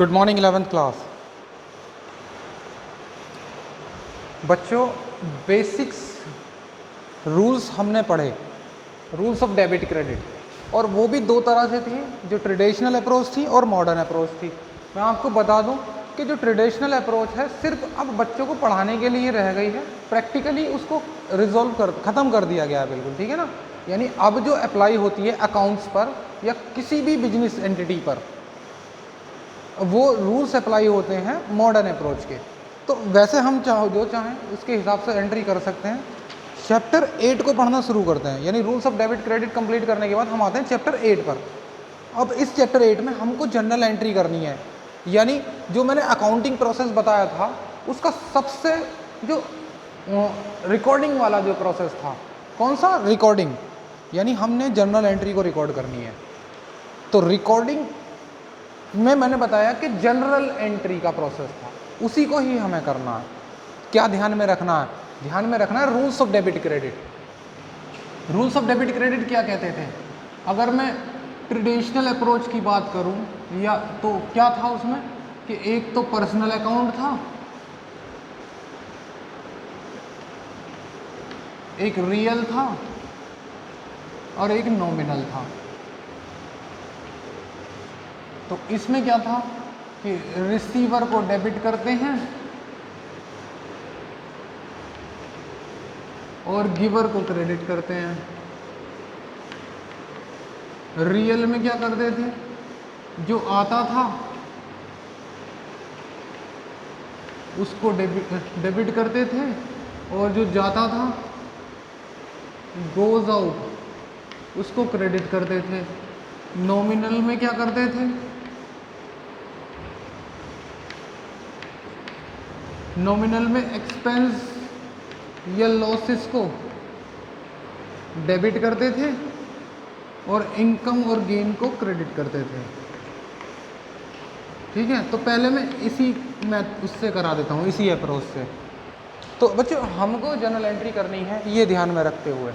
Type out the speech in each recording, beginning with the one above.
Good morning 11th class. बच्चों, basics rules हमने पढ़े, रूल्स ऑफ डेबिट क्रेडिट, और वो भी दो तरह से थी, जो ट्रेडिशनल अप्रोच थी और मॉडर्न अप्रोच थी। मैं आपको बता दूं कि जो ट्रेडिशनल अप्रोच है सिर्फ अब बच्चों को पढ़ाने के लिए रह गई है, प्रैक्टिकली उसको ख़त्म कर दिया गया है बिल्कुल, ठीक है ना। यानी अब जो अप्लाई होती है अकाउंट्स पर या किसी भी बिजनेस एंटिटी पर, वो रूल्स अप्लाई होते हैं मॉडर्न अप्रोच के। तो वैसे हम जो चाहें उसके हिसाब से एंट्री कर सकते हैं। चैप्टर 8 को पढ़ना शुरू करते हैं, यानी rules of debit credit complete करने के बाद हम आते हैं चैप्टर 8 पर। अब इस चैप्टर 8 में हमको जनरल एंट्री करनी है, यानी जो मैंने अकाउंटिंग प्रोसेस बताया था उसका सबसे जो रिकॉर्डिंग वाला जो प्रोसेस था, कौन सा, रिकॉर्डिंग, यानी हमने जनरल एंट्री को रिकॉर्ड करनी है। तो रिकॉर्डिंग में मैंने बताया कि जनरल एंट्री का प्रोसेस था, उसी को ही हमें करना है। क्या ध्यान में रखना है? ध्यान में रखना है rules of debit credit. Rules of debit credit क्या कहते थे? अगर मैं ट्रेडिशनल अप्रोच की बात करूं, या तो क्या था उसमें कि एक तो पर्सनल अकाउंट था, एक रियल था और एक नॉमिनल था। तो इसमें क्या था कि रिसीवर को डेबिट करते हैं और गिवर को क्रेडिट करते हैं। रियल में क्या करते थे, जो आता था उसको डेबिट करते थे, और जो जाता था, गोज आउट, उसको क्रेडिट करते थे। नॉमिनल में क्या करते थे, नॉमिनल में एक्सपेंस या लॉसेस को डेबिट करते थे और इनकम और गेन को क्रेडिट करते थे। ठीक है, तो पहले मैं उससे करा देता हूँ, इसी अप्रोच से। तो बच्चों, हमको जनरल एंट्री करनी है, ये ध्यान में रखते हुए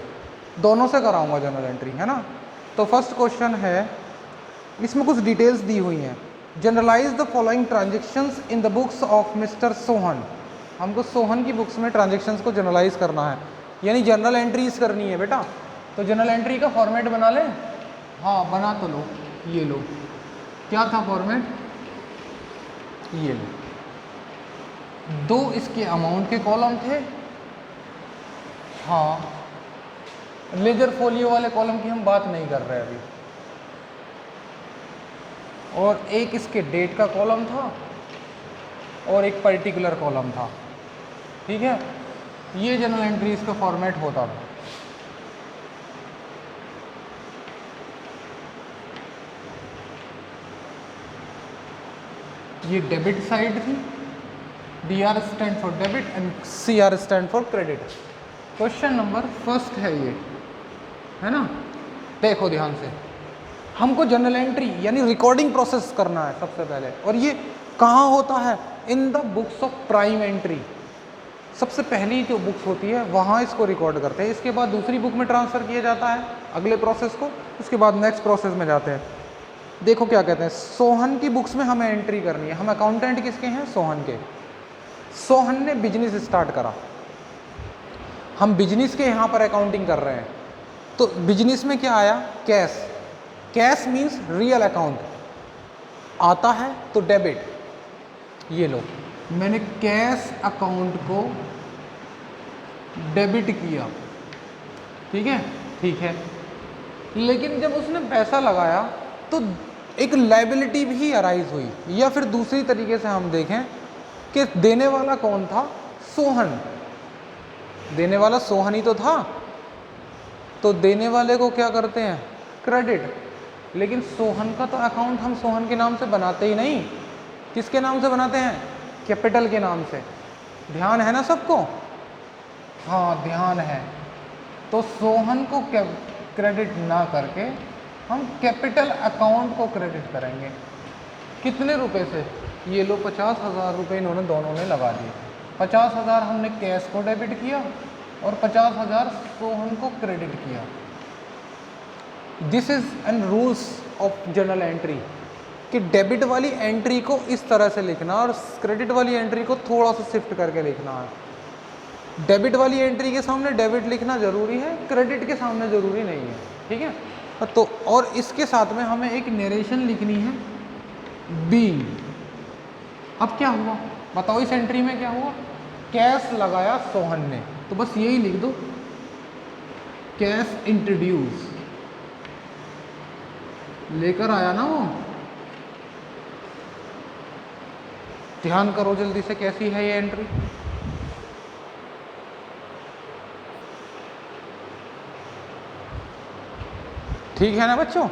दोनों से कराऊंगा जनरल एंट्री, है ना। तो फर्स्ट क्वेश्चन है, इसमें कुछ डिटेल्स दी हुई हैं। Journalise the following transactions in the books of mister Sohan. हमको सोहन की बुक्स में ट्रांजेक्शन्स को जनरलाइज करना है, यानी जनरल एंट्रीज करनी है बेटा। तो जनरल एंट्री का फॉर्मेट बना ले। हाँ, बना तो लो। ये लो, क्या था फॉर्मेट, ये लो। दो इसके अमाउंट के कॉलम थे, हाँ, लेजर फोलियो वाले कॉलम की हम बात नहीं कर रहे अभी, और एक इसके डेट का कॉलम था और एक पर्टिकुलर कॉलम था। ठीक है, ये जनरल एंट्रीज का फॉर्मेट होता था। ये डेबिट साइड थी, DR stand for debit and CR stand for credit. Question number first है ये, है ना। देखो ध्यान से, हमको जनरल एंट्री यानी रिकॉर्डिंग प्रोसेस करना है सबसे पहले, और ये कहाँ होता है, इन the books of prime entry. सबसे पहली जो बुक्स होती है वहाँ इसको रिकॉर्ड करते हैं, इसके बाद दूसरी बुक में ट्रांसफ़र किया जाता है अगले प्रोसेस को, उसके बाद नेक्स्ट प्रोसेस में जाते हैं। देखो क्या कहते हैं, सोहन की बुक्स में हमें एंट्री करनी है। हम अकाउंटेंट किसके हैं, सोहन के। सोहन ने बिजनेस स्टार्ट करा, हम बिजनेस के यहाँ पर अकाउंटिंग कर रहे हैं। तो बिजनेस में क्या आया, cash. Cash means real account, आता है तो डेबिट। ये लो, मैंने कैश अकाउंट को डेबिट किया, ठीक है, ठीक है। लेकिन जब उसने पैसा लगाया तो एक लायबिलिटी भी अराइज हुई, या फिर दूसरी तरीके से हम देखें कि देने वाला कौन था, सोहन। देने वाला सोहन ही तो था, तो देने वाले को क्या करते हैं, क्रेडिट। लेकिन सोहन का तो अकाउंट हम सोहन के नाम से बनाते ही नहीं, किसके नाम से बनाते हैं, कैपिटल के नाम से। ध्यान है ना सबको, हाँ ध्यान है। तो सोहन को क्रेडिट ना करके हम कैपिटल अकाउंट को क्रेडिट करेंगे। कितने रुपए से, ये लो 50,000 रुपये इन्होंने दोनों ने लगा दिए। 50,000 हमने कैश को डेबिट किया और 50,000 सोहन को क्रेडिट किया। This is an rules of general entry. कि डेबिट वाली एंट्री को इस तरह से लिखना और क्रेडिट वाली एंट्री को थोड़ा सा शिफ्ट करके लिखना है। डेबिट वाली एंट्री के सामने डेबिट लिखना ज़रूरी है, क्रेडिट के सामने ज़रूरी नहीं है, ठीक है। तो और इसके साथ में हमें एक नरेशन लिखनी है बीइंग। अब क्या हुआ बताओ, इस एंट्री में क्या हुआ, कैश लगाया सोहन ने, तो बस यही लिख दो, कैश इंट्रोड्यूस, लेकर आया ना वो। ध्यान करो जल्दी से, कैसी है ये एंट्री। ठीक है ना बच्चों,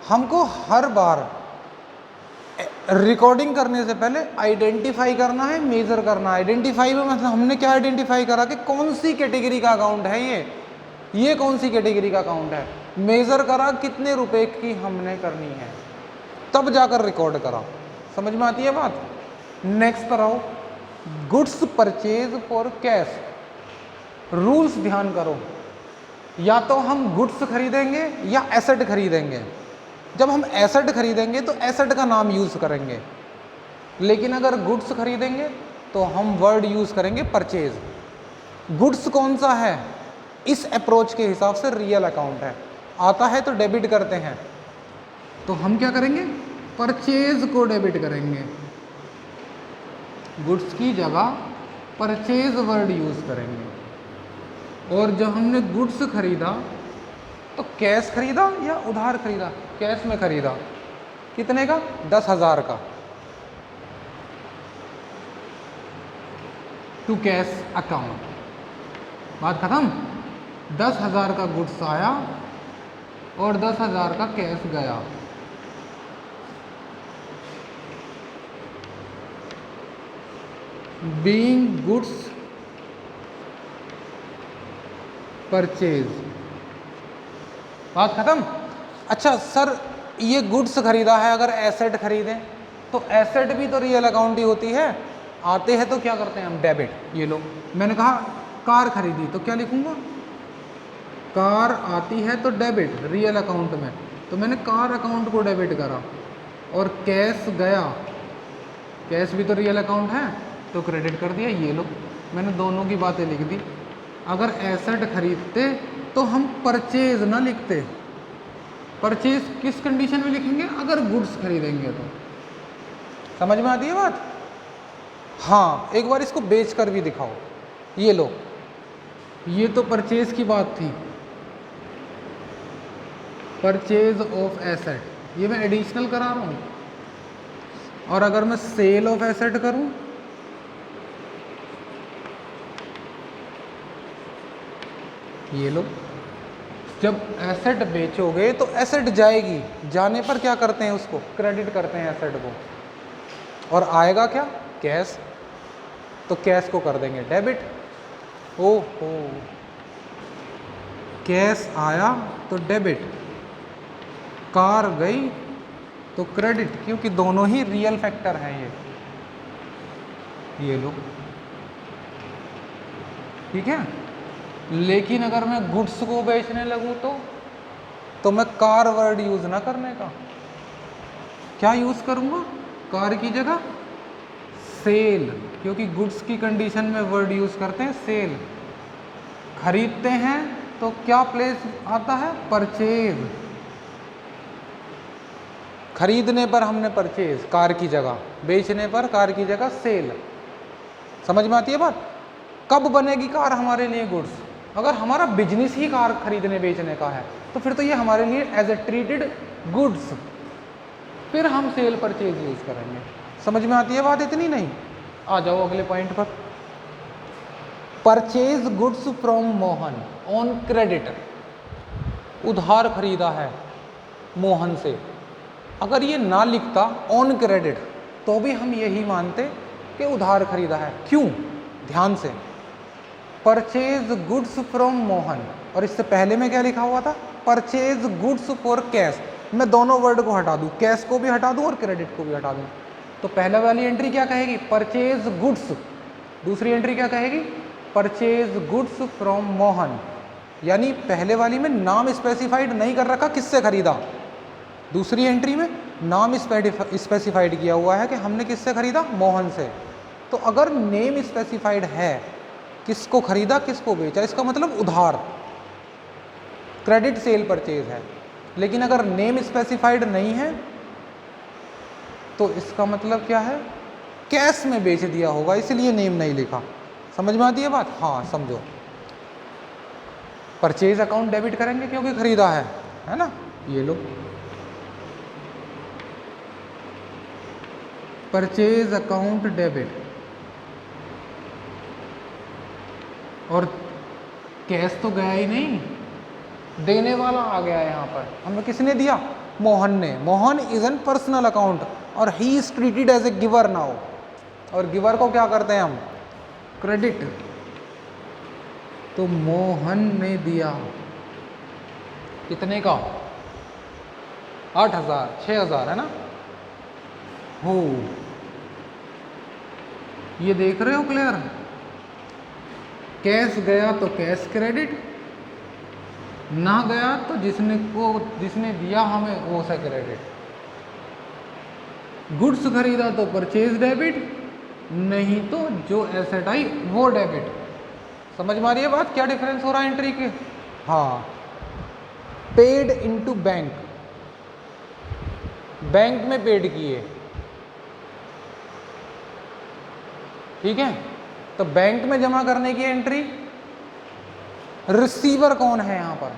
हमको हर बार रिकॉर्डिंग करने से पहले आइडेंटिफाई करना है, मेजर करना है। आइडेंटिफाई में मतलब हमने क्या आइडेंटिफाई करा कि कौन सी कैटेगरी का अकाउंट है ये कौन सी कैटेगरी का अकाउंट है। मेजर करा कितने रुपए की हमने करनी है, तब जाकर रिकॉर्ड करा। समझ में आती है बात। नेक्स्ट पर आओ, goods purchase for cash. Rules ध्यान करो, या तो हम गुड्स खरीदेंगे या एसेट खरीदेंगे। जब हम एसेट खरीदेंगे तो एसेट का नाम यूज़ करेंगे, लेकिन अगर गुड्स खरीदेंगे तो हम वर्ड यूज़ करेंगे परचेज। गुड्स कौन सा है, इस अप्रोच के हिसाब से रियल अकाउंट है। आता है तो डेबिट करते हैं, तो हम क्या करेंगे, परचेज को डेबिट करेंगे, गुड्स की जगह परचेज वर्ड यूज़ करेंगे। और जब हमने गुड्स खरीदा तो कैश खरीदा या उधार खरीदा, कैश में खरीदा, कितने का, 10,000 का, टू कैश अकाउंट। बात खत्म। 10,000 का गुड्स आया और 10,000 का कैश गया। Being goods purchase. बात खत्म। अच्छा सर, ये गुड्स खरीदा है, अगर एसेट खरीदें तो एसेट भी तो रियल अकाउंट ही होती है। आते हैं तो क्या करते हैं हम, डेबिट। ये लो, मैंने कहा कार खरीदी तो क्या लिखूंगा, कार आती है तो डेबिट रियल अकाउंट में, तो मैंने कार अकाउंट को डेबिट करा। और कैश गया, कैश भी तो रियल अकाउंट है, तो क्रेडिट कर दिया। ये लो, मैंने दोनों की बातें लिख दी। अगर एसेट खरीदते तो हम परचेज ना लिखते। परचेज किस कंडीशन में लिखेंगे, अगर गुड्स खरीदेंगे तो। समझ में आती है बात। हाँ, एक बार इसको बेच कर भी दिखाओ। ये लो, ये तो परचेज की बात थी, परचेज ऑफ एसेट, ये मैं एडिशनल करा रहा हूँ। और अगर मैं सेल ऑफ एसेट करूँ, ये लो, जब एसेट बेचोगे तो एसेट जाएगी, जाने पर क्या करते हैं, उसको क्रेडिट करते हैं एसेट को, और आएगा क्या, कैश, तो कैश को कर देंगे डेबिट। ओहो, कैश आया तो डेबिट, कार गई तो क्रेडिट, क्योंकि दोनों ही रियल फैक्टर हैं ये लो, ठीक है। लेकिन अगर मैं गुड्स को बेचने लगूं तो मैं कार वर्ड यूज ना करने का, क्या यूज करूंगा, कार की जगह सेल, क्योंकि गुड्स की कंडीशन में वर्ड यूज करते हैं सेल। खरीदते हैं तो क्या प्लेस आता है, परचेज। खरीदने पर हमने परचेज कार की जगह, बेचने पर कार की जगह सेल। समझ में आती है बात। कब बनेगी कार हमारे लिए गुड्स, अगर हमारा बिजनेस ही कार खरीदने बेचने का है तो फिर तो ये हमारे लिए एज ए ट्रीटेड गुड्स, फिर हम सेल परचेज यूज करेंगे। समझ में आती है बात, इतनी नहीं। आ जाओ अगले पॉइंट पर। Purchase goods from Mohan on credit, उधार खरीदा है मोहन से। अगर ये ना लिखता ऑन क्रेडिट तो भी हम यही मानते कि उधार खरीदा है। क्यों, ध्यान से, परचेज गुड्स फ्रॉम मोहन, और इससे पहले में क्या लिखा हुआ था, परचेज गुड्स फॉर कैश। मैं दोनों वर्ड को हटा दूं, कैश को भी हटा दूं और क्रेडिट को भी हटा दूं, तो पहले वाली एंट्री क्या कहेगी, परचेज गुड्स। दूसरी एंट्री क्या कहेगी, परचेज गुड्स फ्रॉम मोहन। यानी पहले वाली में नाम स्पेसिफाइड नहीं कर रखा किससे खरीदा, दूसरी एंट्री में नाम स्पेसिफाइड किया हुआ है कि हमने किससे खरीदा, मोहन से। तो अगर नेम स्पेसिफाइड है, किसको खरीदा किसको बेचा, इसका मतलब उधार, क्रेडिट सेल परचेज है। लेकिन अगर नेम स्पेसिफाइड नहीं है तो इसका मतलब क्या है, कैश में बेच दिया होगा, इसलिए नेम नहीं लिखा। समझ में आती है बात? हाँ समझो। परचेज अकाउंट डेबिट करेंगे क्योंकि खरीदा है ना। ये लो, परचेज अकाउंट डेबिट, और कैश तो गया ही नहीं, देने वाला आ गया है यहाँ पर। हमें किसने दिया, मोहन ने। Mohan is an personal account और he is treated as a giver now. और गिवर को क्या करते हैं हम, क्रेडिट। तो मोहन ने दिया कितने का, 8,000, 6,000 है ना। हो, ये देख रहे हो क्लियर। कैश गया तो कैश क्रेडिट, ना गया तो जिसने दिया हमें वो सा क्रेडिट। गुड्स खरीदा तो परचेज डेबिट, नहीं तो जो एसेट आई वो डेबिट। समझ में आ रही है बात, क्या डिफरेंस हो रहा है एंट्री के। हाँ, पेड इनटू बैंक, बैंक में पेड किए, ठीक है। तो बैंक में जमा करने की एंट्री, रिसीवर कौन है यहां पर,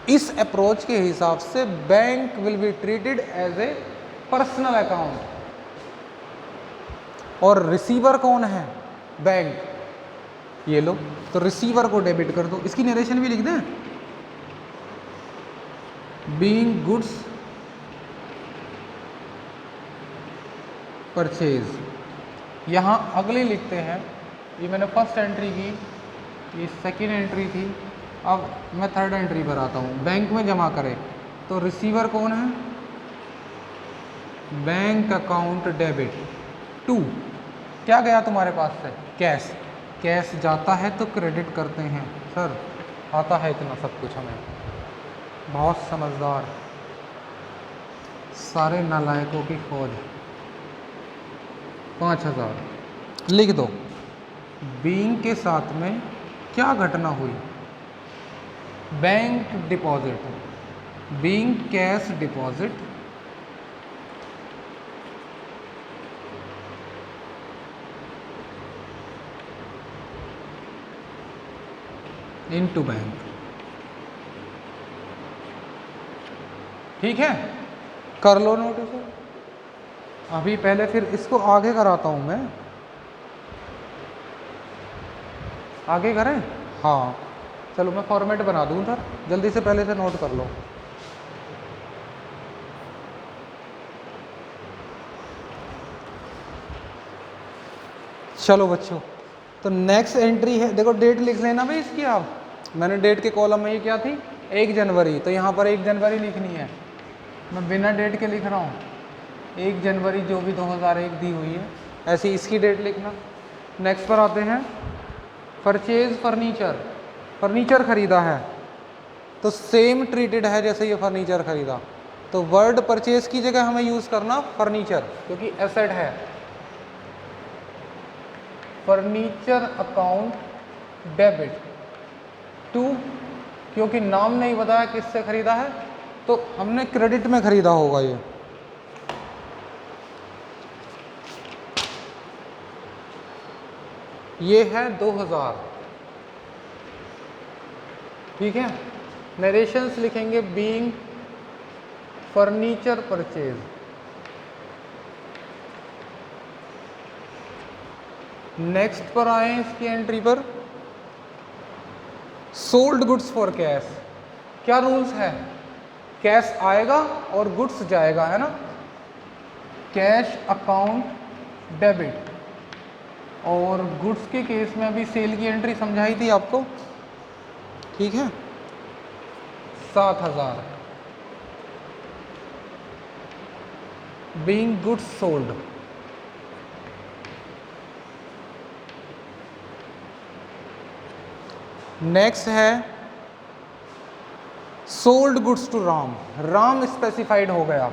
इस अप्रोच के हिसाब से bank will be treated as a personal account, और रिसीवर कौन है, बैंक। ये लो, तो रिसीवर को डेबिट कर दो। इसकी नरेशन भी लिख दें, बीइंग गुड्स परचेज। यहां अगली लिखते हैं, ये मैंने फर्स्ट एंट्री की, ये सेकेंड एंट्री थी, अब मैं थर्ड एंट्री पर आता हूँ। बैंक में जमा करें तो रिसीवर कौन है, बैंक अकाउंट डेबिट टू, क्या गया तुम्हारे पास से, कैश। कैश जाता है तो क्रेडिट करते हैं। सर आता है इतना सब कुछ हमें, बहुत समझदार, सारे नालायकों की फौज। 5,000 लिख दो। बीइंग के साथ में क्या घटना हुई, bank deposit, being cash deposit, into bank. ठीक है, कर लो नोट इसे। अभी पहले फिर इसको आगे कराता हूं मैं, आगे करें। हाँ चलो, मैं फॉर्मेट बना दूं सर, जल्दी से पहले से नोट कर लो। चलो बच्चों, तो नेक्स्ट एंट्री है, देखो डेट लिख लेना भाई इसकी आप। मैंने डेट के कॉलम में ये क्या थी, 1 जनवरी, तो यहाँ पर 1 जनवरी लिखनी है। मैं बिना डेट के लिख रहा हूँ, 1 जनवरी जो भी 2001 दी हुई है, ऐसी इसकी डेट लिखना। नेक्स्ट पर आते हैं, परचेज फर्नीचर, फर्नीचर खरीदा है तो सेम ट्रीटेड है जैसे ये फर्नीचर खरीदा। तो वर्ड परचेज की जगह हमें यूज़ करना फर्नीचर, क्योंकि एसेट है। फर्नीचर अकाउंट डेबिट टू, क्योंकि नाम नहीं बताया किससे खरीदा है, तो हमने क्रेडिट में खरीदा होगा ये है 2000, ठीक है। नरेशंस लिखेंगे बीइंग फर्नीचर परचेज, नेक्स्ट पर आए इसकी एंट्री पर, सोल्ड गुड्स फॉर कैश। क्या रूल्स है, कैश आएगा और गुड्स जाएगा, है ना। कैश अकाउंट डेबिट, और गुड्स के केस में अभी सेल की एंट्री समझाई थी आपको, ठीक है। 7,000 बीइंग गुड्स सोल्ड। नेक्स्ट है sold goods to Ram, Ram specified हो गया,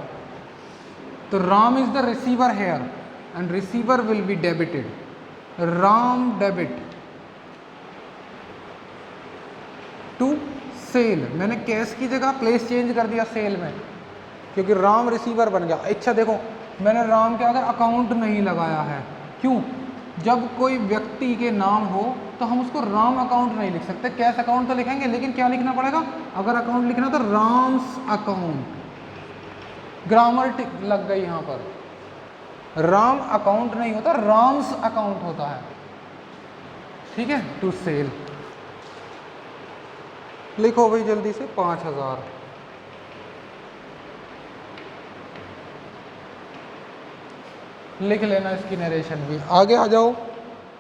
तो Ram is the receiver here and receiver will be debited, Ram debit to sale. मैंने कैश की जगह प्लेस चेंज कर दिया सेल में, क्योंकि राम रिसीवर बन गया। अच्छा देखो, मैंने राम के अगर अकाउंट नहीं लगाया है, क्यों? जब कोई व्यक्ति के नाम हो तो हम उसको राम अकाउंट नहीं लिख सकते, कैश अकाउंट तो लिखेंगे, लेकिन क्या लिखना पड़ेगा? अगर अकाउंट लिखना तो राम्स अकाउंट। ग्रामर लग गई यहाँ पर, राम अकाउंट नहीं होता, राम्स अकाउंट होता है, ठीक है। टू सेल लिखो भाई जल्दी से, 5000। लिख लेना इसकी नरेशन भी। आगे आ जाओ।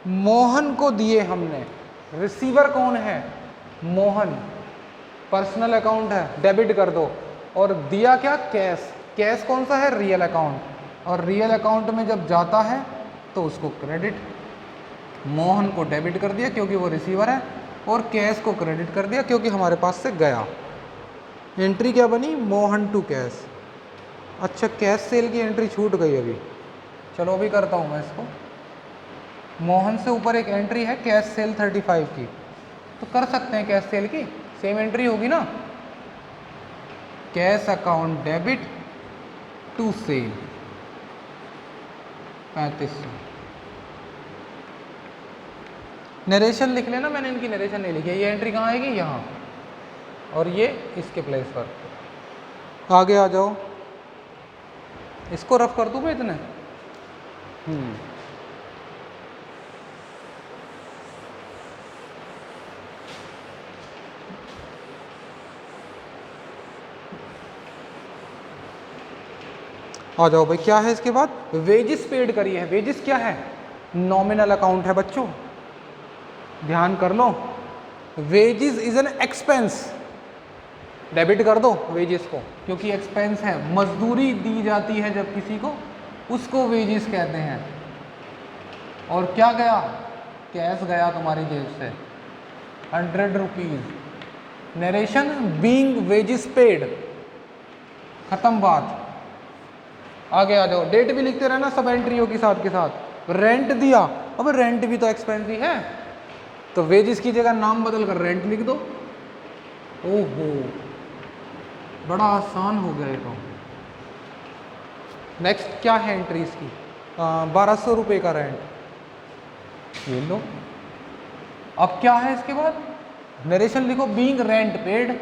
मोहन को दिए हमने, रिसीवर कौन है? मोहन, पर्सनल अकाउंट है, डेबिट कर दो। और दिया क्या? कैश। कैश कौन सा है? Real account. और रियल अकाउंट में जब जाता है तो उसको क्रेडिट। मोहन को डेबिट कर दिया क्योंकि वो रिसीवर है, और कैश को क्रेडिट कर दिया क्योंकि हमारे पास से गया। एंट्री क्या बनी? Mohan to cash. अच्छा, कैश सेल की एंट्री छूट गई अभी, चलो अभी करता हूँ मैं इसको। मोहन से ऊपर एक एंट्री है कैश सेल 35 की, तो कर सकते हैं कैश सेल की, सेम एंट्री होगी ना। Cash account debit to sale 3500। Narration लिख लेना, मैंने इनकी नरेशन नहीं लिखी है। ये एंट्री कहाँ आएगी? यहाँ, और ये इसके प्लेस पर। आगे आ जाओ, इसको रफ कर दूँ मैं इतने। आ जाओ भाई, क्या है इसके बाद? वेजिस पेड करी है। वेजिस क्या है? नॉमिनल अकाउंट है बच्चों, ध्यान कर लो। Wages is an expense, debit कर दो वेजिस को, क्योंकि एक्सपेंस है। मजदूरी दी जाती है जब किसी को, उसको वेजिस कहते हैं। और क्या गया? कैश गया तुम्हारी जेब से, 100 rupees. Narration being wages paid, खत्म बात। आगे आ जाओ, डेट भी लिखते रहना सब एंट्रियों के साथ रेंट दिया, अब रेंट भी तो एक्सपेंस ही है, तो वेजिस की जगह नाम बदल कर रेंट लिख दो। ओहो, बड़ा आसान हो गया ये तो। नेक्स्ट क्या है एंट्रीज की? 1200 रुपये का रेंट, ये लो। अब क्या है इसके बाद? नरेशन लिखो बीइंग रेंट पेड।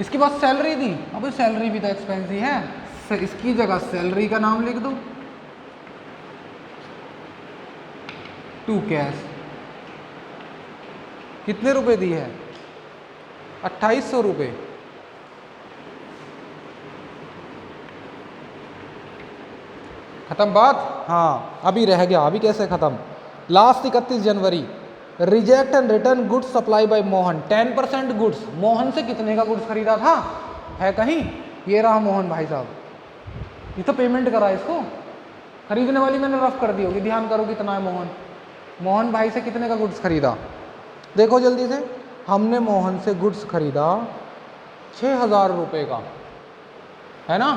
इसके बाद सैलरी दी, अब सैलरी भी तो एक्सपेंस ही है, इसकी जगह सैलरी का नाम लिख दो टू कैश। कितने रुपए दी है? 2800 रुपये। खत्म बात? हाँ, अभी रह गया, अभी कैसे खत्म? Last 31 January, reject and return goods supply bye Mohan 10% goods. Mohan से कितने का गुड्स खरीदा था? है कहीं? ये रहा मोहन भाई साहब, ये तो पेमेंट करा इसको। खरीदने वाली मैंने रफ कर दी होगी, ध्यान करो कितना है मोहन। मोहन भाई से कितने का गुड्स खरीदा? देखो जल्दी से, हमने मोहन से गुड्स खरीदा 6000 रुपये का, है ना।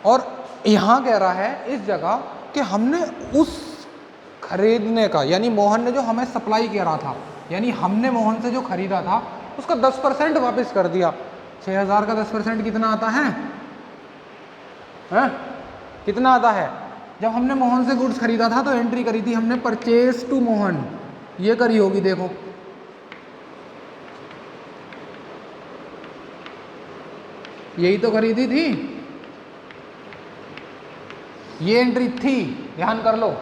और यहाँ कह रहा है इस जगह कि हमने उस खरीदने का, यानी मोहन ने जो हमें सप्लाई करा था, यानी हमने मोहन से जो खरीदा था उसका 10% वापस कर दिया। 6000 का 10% कितना आता है? कितना आता है? जब हमने मोहन से गुड्स खरीदा था तो एंट्री करी थी हमने परचेज टू मोहन, ये करी होगी, देखो यही तो खरीदी थी, ये एंट्री थी, ध्यान कर लो।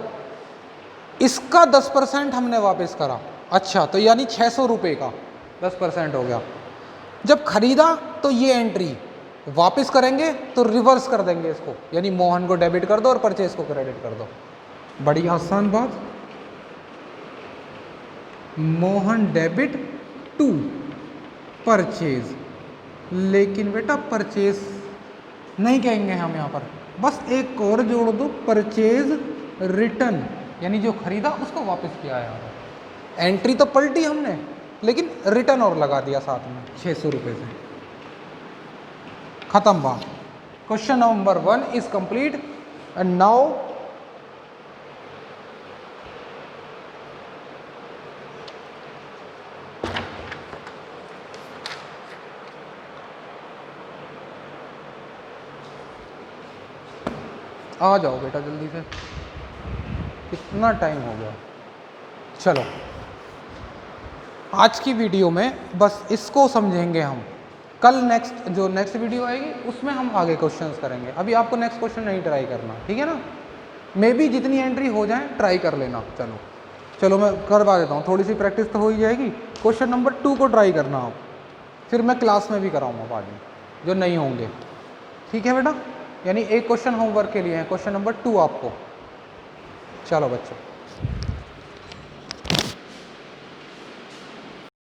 इसका 10% हमने वापस करा। अच्छा, तो यानी 600 रुपये का 10% हो गया। जब खरीदा तो ये एंट्री वापस करेंगे तो रिवर्स कर देंगे इसको, यानी मोहन को डेबिट कर दो और परचेज को क्रेडिट कर दो। बड़ी आसान बात। मोहन डेबिट टू परचेज, लेकिन बेटा परचेज नहीं कहेंगे हम यहाँ पर, बस एक और जोड़ दो, परचेज रिटर्न, यानी जो खरीदा उसको वापस किया है। एंट्री तो पलटी हमने, लेकिन रिटर्न और लगा दिया साथ में 600 रुपये से। खत्म बात। Question number 1 is complete and now आ जाओ बेटा जल्दी से, कितना टाइम हो गया। चलो आज की वीडियो में बस इसको समझेंगे हम, कल नेक्स्ट वीडियो आएगी उसमें हम आगे क्वेश्चंस करेंगे। अभी आपको नेक्स्ट क्वेश्चन नहीं ट्राई करना, ठीक है ना। मे बी जितनी एंट्री हो जाए ट्राई कर लेना। चलो मैं करवा देता हूँ, थोड़ी सी प्रैक्टिस तो हो ही जाएगी। क्वेश्चन नंबर 2 को ट्राई करना आप, फिर मैं क्लास में भी कराऊंगा बाद में जो नहीं होंगे, ठीक है बेटा। यानी एक क्वेश्चन होमवर्क के लिए है, क्वेश्चन नंबर 2 आपको। चलो बच्चों।